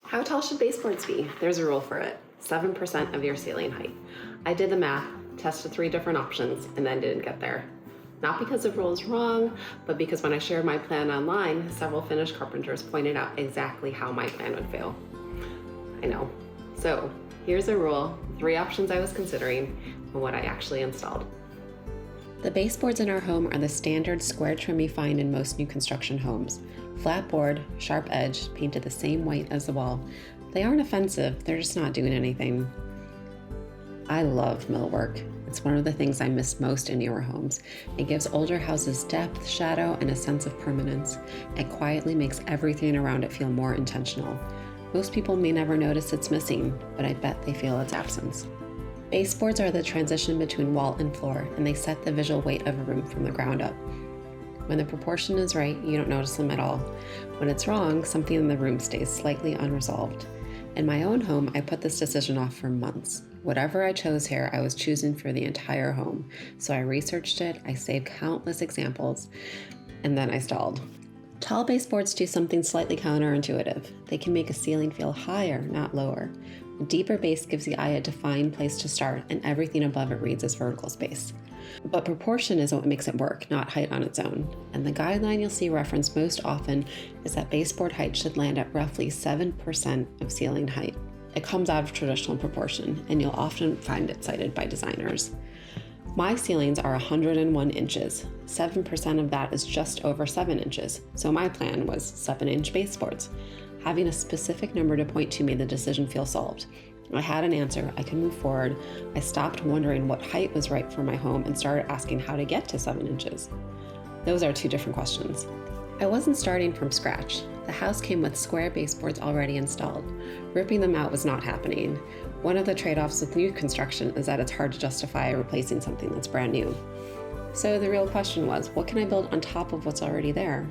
How tall should baseboards be? There's a rule for it. 7% of your ceiling height. I did the math, tested 3 different options, and then didn't get there. Not because the rule is wrong, but because when I shared my plan online, several Finnish carpenters pointed out exactly how my plan would fail. I know. So here's a rule, 3 options I was considering, and what I actually installed. The baseboards in our home are the standard square trim you find in most new construction homes. Flat board, sharp edge, painted the same white as the wall. They aren't offensive, they're just not doing anything. I love millwork. It's one of the things I miss most in newer homes. It gives older houses depth, shadow, and a sense of permanence. It quietly makes everything around it feel more intentional. Most people may never notice it's missing, but I bet they feel its absence. Baseboards are the transition between wall and floor, and they set the visual weight of a room from the ground up. When the proportion is right, you don't notice them at all. When it's wrong, something in the room stays slightly unresolved. In my own home, I put this decision off for months. Whatever I chose here, I was choosing for the entire home. So I researched it, I saved countless examples, and then I stalled. Tall baseboards do something slightly counterintuitive. They can make a ceiling feel higher, not lower. A deeper base gives the eye a defined place to start, and everything above it reads as vertical space. But proportion is what makes it work, not height on its own. And the guideline you'll see referenced most often is that baseboard height should land at roughly 7% of ceiling height. It comes out of traditional proportion, and you'll often find it cited by designers. My ceilings are 101 inches. 7% of that is just over 7 inches, so my plan was 7-inch baseboards. Having a specific number to point to made the decision feel solved. I had an answer, I could move forward. I stopped wondering what height was right for my home and started asking how to get to 7 inches. Those are 2 different questions. I wasn't starting from scratch. The house came with square baseboards already installed. Ripping them out was not happening. One of the trade-offs with new construction is that it's hard to justify replacing something that's brand new. So the real question was, what can I build on top of what's already there?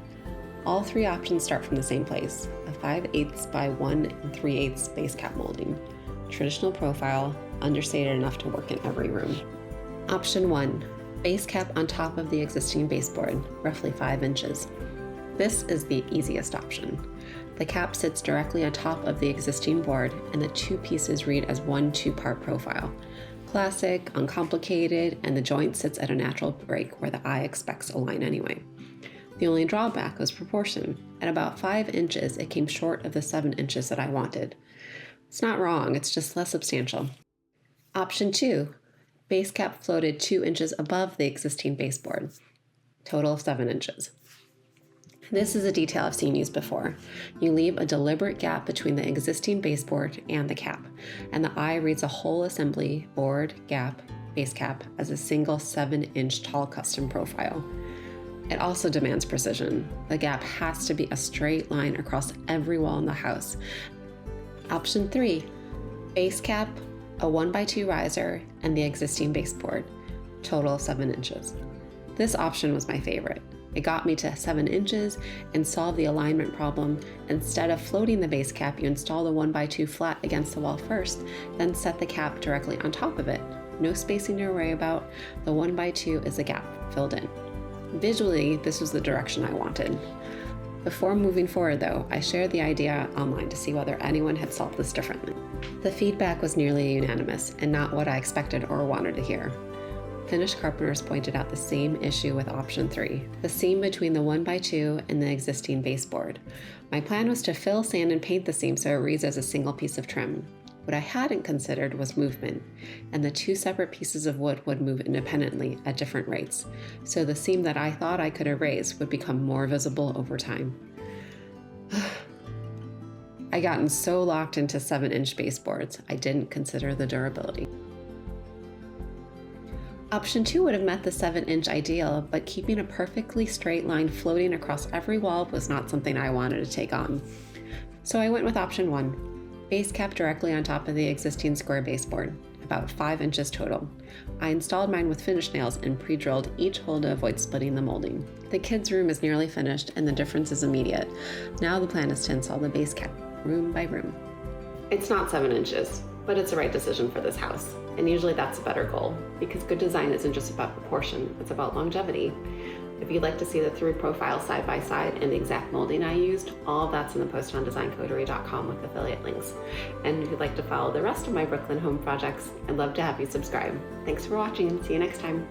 All 3 options start from the same place, a 5/8 by 1 3/8 base cap molding. Traditional profile, understated enough to work in every room. Option 1, base cap on top of the existing baseboard, roughly 5 inches. This is the easiest option. The cap sits directly on top of the existing board, and the 2 pieces read as one 2-part profile. Classic, uncomplicated, and the joint sits at a natural break where the eye expects a line anyway. The only drawback was proportion. At about 5 inches, it came short of the 7 inches that I wanted. It's not wrong, it's just less substantial. Option 2, base cap floated 2 inches above the existing baseboard. Total of 7 inches. This is a detail I've seen used before. You leave a deliberate gap between the existing baseboard and the cap, and the eye reads the whole assembly, board, gap, base cap, as a single 7-inch tall custom profile. It also demands precision. The gap has to be a straight line across every wall in the house. Option 3, base cap, a 1x2 riser, and the existing baseboard. Total of 7 inches. This option was my favorite. It got me to 7 inches and solved the alignment problem. Instead of floating the base cap, you install the 1x2 flat against the wall first, then set the cap directly on top of it. No spacing to worry about. The 1x2 is the gap filled in. Visually, this was the direction I wanted. Before moving forward though, I shared the idea online to see whether anyone had solved this differently. The feedback was nearly unanimous and not what I expected or wanted to hear. Finnish carpenters pointed out the same issue with option 3, the seam between the 1x2 and the existing baseboard. My plan was to fill, sand, and paint the seam so it reads as a single piece of trim. What I hadn't considered was movement, and the 2 separate pieces of wood would move independently at different rates, so the seam that I thought I could erase would become more visible over time. I gotten so locked into 7-inch baseboards, I didn't consider the durability. Option 2 would have met the 7-inch ideal, but keeping a perfectly straight line floating across every wall was not something I wanted to take on. So I went with option 1, base cap directly on top of the existing square baseboard, about 5 inches total. I installed mine with finish nails and pre-drilled each hole to avoid splitting the molding. The kids' room is nearly finished and the difference is immediate. Now the plan is to install the base cap, room by room. It's not 7 inches, but it's the right decision for this house. And usually that's a better goal, because good design isn't just about proportion, it's about longevity. If you'd like to see the through profile side by side and the exact molding I used, all of that's in the post on designcoterie.com with affiliate links. And if you'd like to follow the rest of my Brooklyn home projects, I'd love to have you subscribe. Thanks for watching and see you next time.